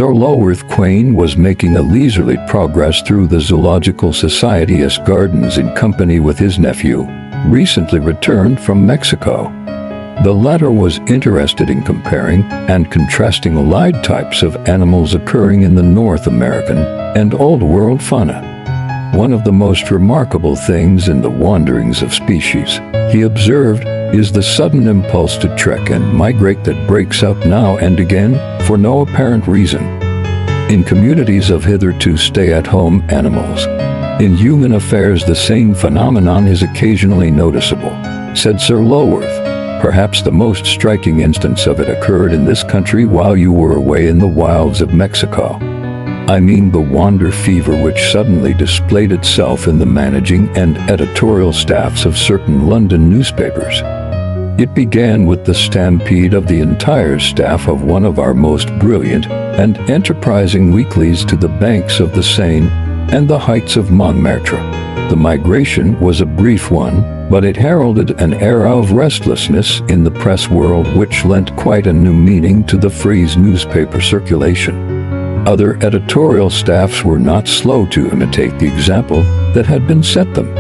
Sir Lulworth Quayne was making a leisurely progress through the Zoological Society's gardens in company with his nephew, recently returned from Mexico. The latter was interested in comparing and contrasting allied types of animals occurring in the North American and Old World fauna. One of the most remarkable things in the wanderings of species, he observed, is the sudden impulse to trek and migrate that breaks out now and again for no apparent reason. In communities of hitherto stay-at-home animals, in human affairs the same phenomenon is occasionally noticeable, said Sir Lulworth. Perhaps the most striking instance of it occurred in this country while you were away in the wilds of Mexico. I mean the wander fever which suddenly displayed itself in the managing and editorial staffs of certain London newspapers. It began with the stampede of the entire staff of one of our most brilliant and enterprising weeklies to the banks of the Seine and the heights of Montmartre. The migration was a brief one, but it heralded an era of restlessness in the press world which lent quite a new meaning to the phrase newspaper circulation. Other editorial staffs were not slow to imitate the example that had been set them.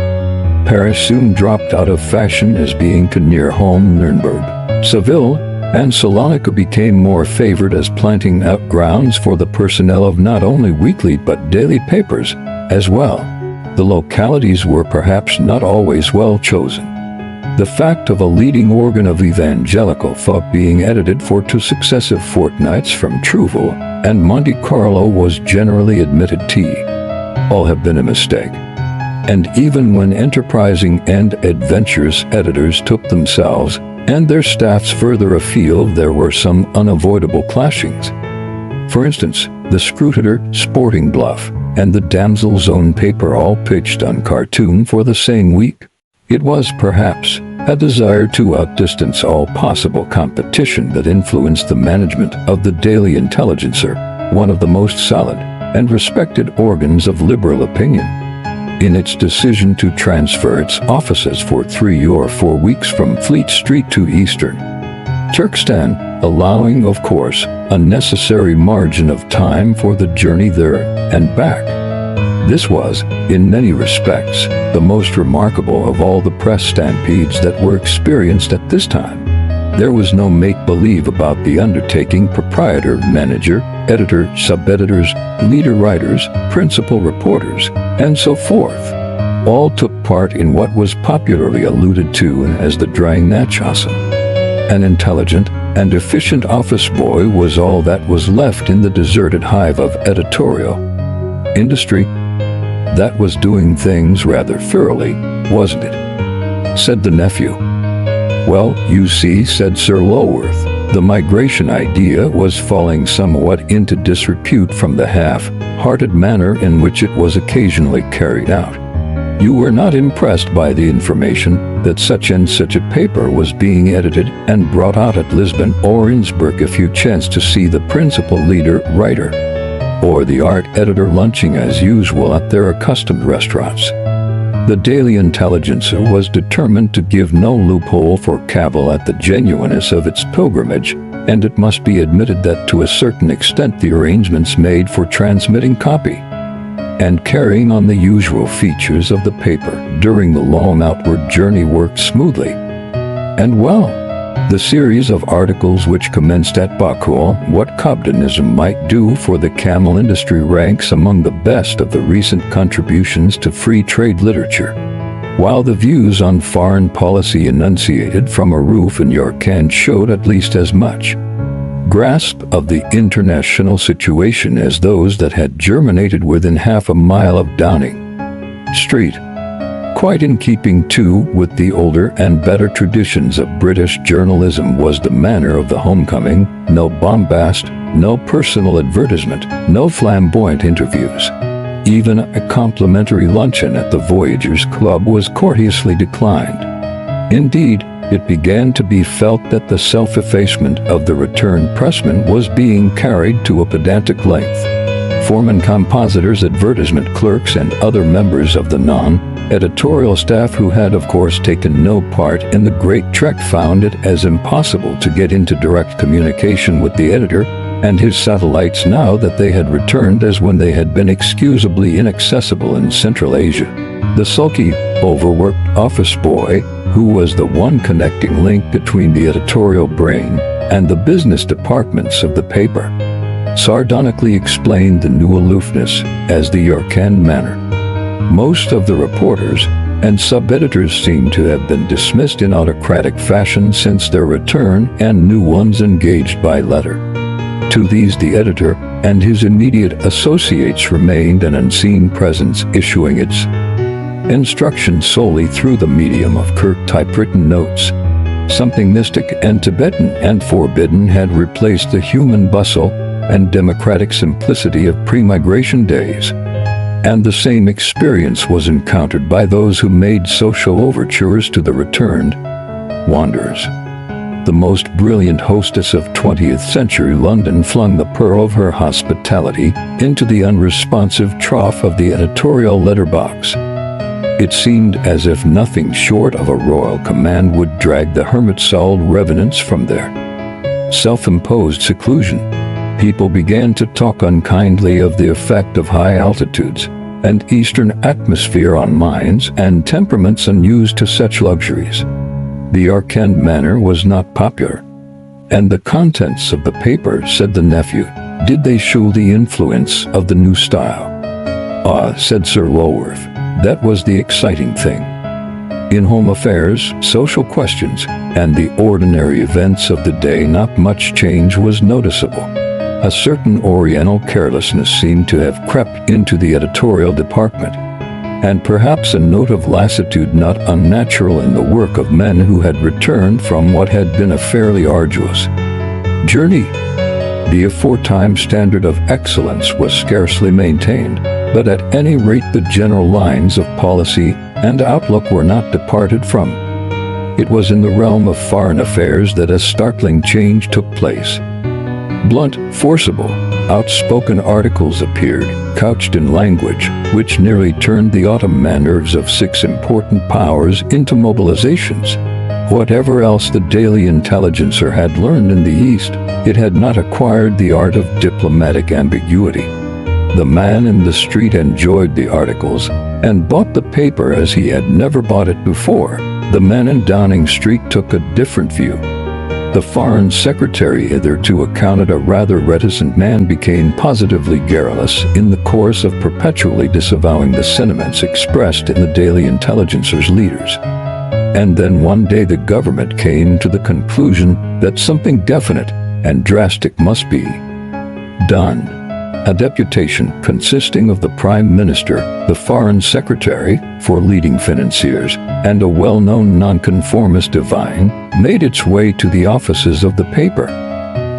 Paris soon dropped out of fashion as being too near home. Nuremberg, Seville, and Salonika became more favored as planting out grounds for the personnel of not only weekly but daily papers as well. The localities were perhaps not always well chosen. The fact of a leading organ of evangelical thought being edited for 2 successive fortnights from Trouville and Monte Carlo was generally admitted to all have been a mistake. And even when enterprising and adventurous editors took themselves and their staffs further afield, there were some unavoidable clashings. For instance, the Scrutitor, Sporting Bluff, and the Damsel's Own paper all pitched on cartoon for the same week. It was, perhaps, a desire to outdistance all possible competition that influenced the management of the Daily Intelligencer, one of the most solid and respected organs of liberal opinion. In its decision to transfer its offices for 3 or 4 weeks from Fleet Street to Eastern Turkestan, allowing, of course, a necessary margin of time for the journey there and back. This was, in many respects, the most remarkable of all the press stampedes that were experienced at this time. There was no make-believe about the undertaking. Proprietor, manager, editor, sub-editors, leader writers, principal reporters, and so forth, all took part in what was popularly alluded to as the drying Nachasam. An intelligent and efficient office boy was all that was left in the deserted hive of editorial industry. That was doing things rather thoroughly, wasn't it? Said the nephew. Well, you see, said Sir Lulworth, the migration idea was falling somewhat into disrepute from the half-hearted manner in which it was occasionally carried out. You were not impressed by the information that such and such a paper was being edited and brought out at Lisbon or Innsbruck if you chanced to see the principal leader writer or the art editor lunching as usual at their accustomed restaurants. The Daily Intelligencer was determined to give no loophole for cavil at the genuineness of its pilgrimage, and it must be admitted that to a certain extent the arrangements made for transmitting copy and carrying on the usual features of the paper during the long outward journey worked smoothly and well. The series of articles which commenced at Bakul, what Cobdenism might do for the camel industry, ranks among the best of the recent contributions to free trade literature, while the views on foreign policy enunciated from a roof in Yarkand showed at least as much grasp of the international situation as those that had germinated within half a mile of Downing Street. Quite in keeping, too, with the older and better traditions of British journalism was the manner of the homecoming. No bombast, no personal advertisement, no flamboyant interviews. Even a complimentary luncheon at the Voyagers' Club was courteously declined. Indeed, it began to be felt that the self-effacement of the returned pressman was being carried to a pedantic length. Foreman compositors, advertisement clerks, and other members of the non-editorial staff who had of course taken no part in the great trek found it as impossible to get into direct communication with the editor and his satellites now that they had returned as when they had been excusably inaccessible in Central Asia. The sulky, overworked office boy, who was the one connecting link between the editorial brain and the business departments of the paper, sardonically explained the new aloofness as the Yarkand Manner. Most of the reporters and sub-editors seemed to have been dismissed in autocratic fashion since their return, and new ones engaged by letter. To these the editor and his immediate associates remained an unseen presence, issuing its instructions solely through the medium of curt typewritten notes. Something mystic and Tibetan and forbidden had replaced the human bustle and democratic simplicity of pre-migration days. And the same experience was encountered by those who made social overtures to the returned wanderers. The most brilliant hostess of 20th century London flung the pearl of her hospitality into the unresponsive trough of the editorial letterbox. It seemed as if nothing short of a royal command would drag the hermit-souled revenants from their self-imposed seclusion. People began to talk unkindly of the effect of high altitudes and eastern atmosphere on minds and temperaments unused to such luxuries. The Yarkand Manner was not popular, and the contents of the paper, said the nephew, did they show the influence of the new style? Ah, said Sir Lulworth, that was the exciting thing. In home affairs, social questions, and the ordinary events of the day, not much change was noticeable. A certain oriental carelessness seemed to have crept into the editorial department, and perhaps a note of lassitude not unnatural in the work of men who had returned from what had been a fairly arduous journey. The aforetime standard of excellence was scarcely maintained, but at any rate the general lines of policy and outlook were not departed from. It was in the realm of foreign affairs that a startling change took place. Blunt, forcible, outspoken articles appeared, couched in language which nearly turned the autumn nerves of 6 important powers into mobilizations. Whatever else the Daily Intelligencer had learned in the East, it had not acquired the art of diplomatic ambiguity. The man in the street enjoyed the articles and bought the paper as he had never bought it before. The man in Downing Street took a different view. The Foreign Secretary, hitherto accounted a rather reticent man, became positively garrulous in the course of perpetually disavowing the sentiments expressed in the Daily Intelligencer's leaders. And then one day the government came to the conclusion that something definite and drastic must be done. A deputation consisting of the Prime Minister, the Foreign Secretary, 4 leading financiers, and a well-known nonconformist divine made its way to the offices of the paper.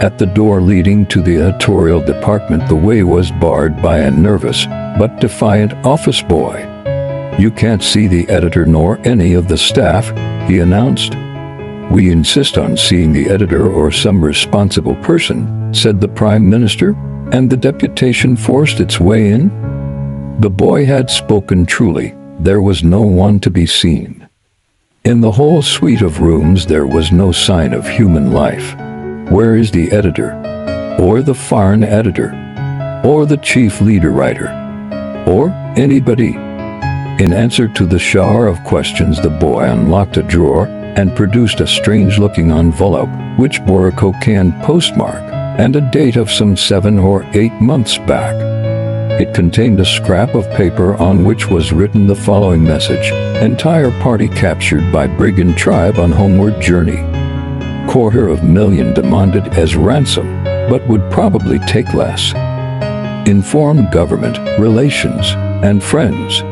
At the door leading to the editorial department, the way was barred by a nervous but defiant office boy. "You can't see the editor nor any of the staff," he announced. "We insist on seeing the editor or some responsible person," said the Prime Minister, and the deputation forced its way in. The boy had spoken truly. There was no one to be seen. In the whole suite of rooms there was no sign of human life. Where is the editor? Or the foreign editor? Or the chief leader writer? Or anybody? In answer to the shower of questions, the boy unlocked a drawer and produced a strange-looking envelope which bore a cocaine postmark and a date of some 7 or 8 months back. It contained a scrap of paper on which was written the following message: "Entire party captured by brigand tribe on homeward journey. $250,000 demanded as ransom, but would probably take less. Inform government, relations, and friends."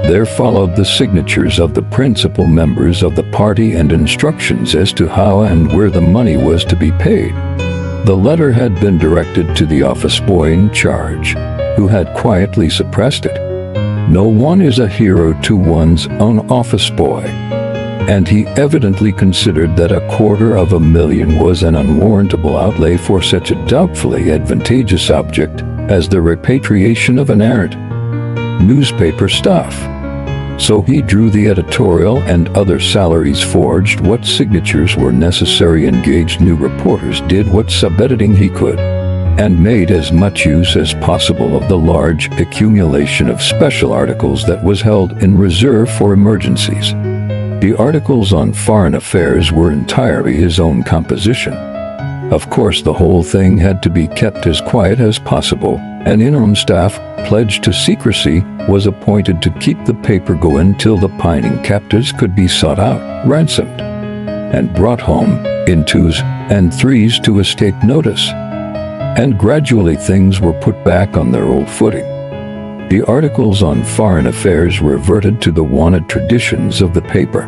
There followed the signatures of the principal members of the party and instructions as to how and where the money was to be paid. The letter had been directed to the office boy in charge, who had quietly suppressed it. No one is a hero to one's own office boy, and he evidently considered that $250,000 was an unwarrantable outlay for such a doubtfully advantageous object as the repatriation of an errant newspaper stuff. So he drew the editorial and other salaries, forged what signatures were necessary, engaged new reporters, did what sub-editing he could, and made as much use as possible of the large accumulation of special articles that was held in reserve for emergencies. The articles on foreign affairs were entirely his own composition. Of course, the whole thing had to be kept as quiet as possible. An interim staff, pledged to secrecy, was appointed to keep the paper going till the pining captives could be sought out, ransomed, and brought home in 2s and 3s to escape notice. And gradually things were put back on their old footing. The articles on foreign affairs reverted to the wonted traditions of the paper.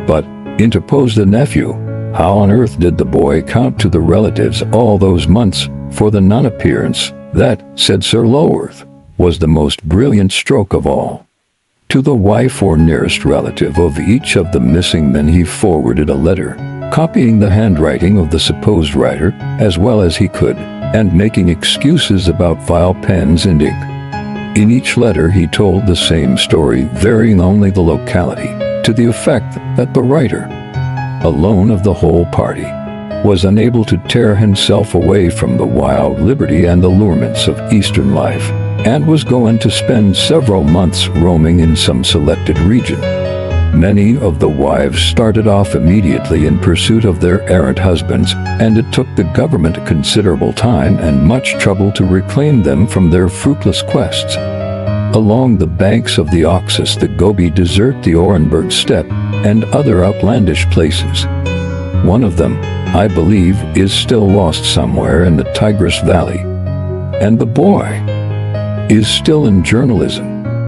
But, interposed the nephew, how on earth did the boy count to the relatives all those months for the non-appearance? That, said Sir Lulworth, was the most brilliant stroke of all. To the wife or nearest relative of each of the missing men he forwarded a letter, copying the handwriting of the supposed writer as well as he could, and making excuses about vile pens and ink. In each letter he told the same story, varying only the locality, to the effect that the writer, alone of the whole party, was unable to tear himself away from the wild liberty and allurements of Eastern life, and was going to spend several months roaming in some selected region. Many of the wives started off immediately in pursuit of their errant husbands, and it took the government considerable time and much trouble to reclaim them from their fruitless quests. Along the banks of the Oxus the Gobi desert the Orenburg steppe and other outlandish places. One of them, I believe, is still lost somewhere in the Tigris Valley. And the boy is still in journalism.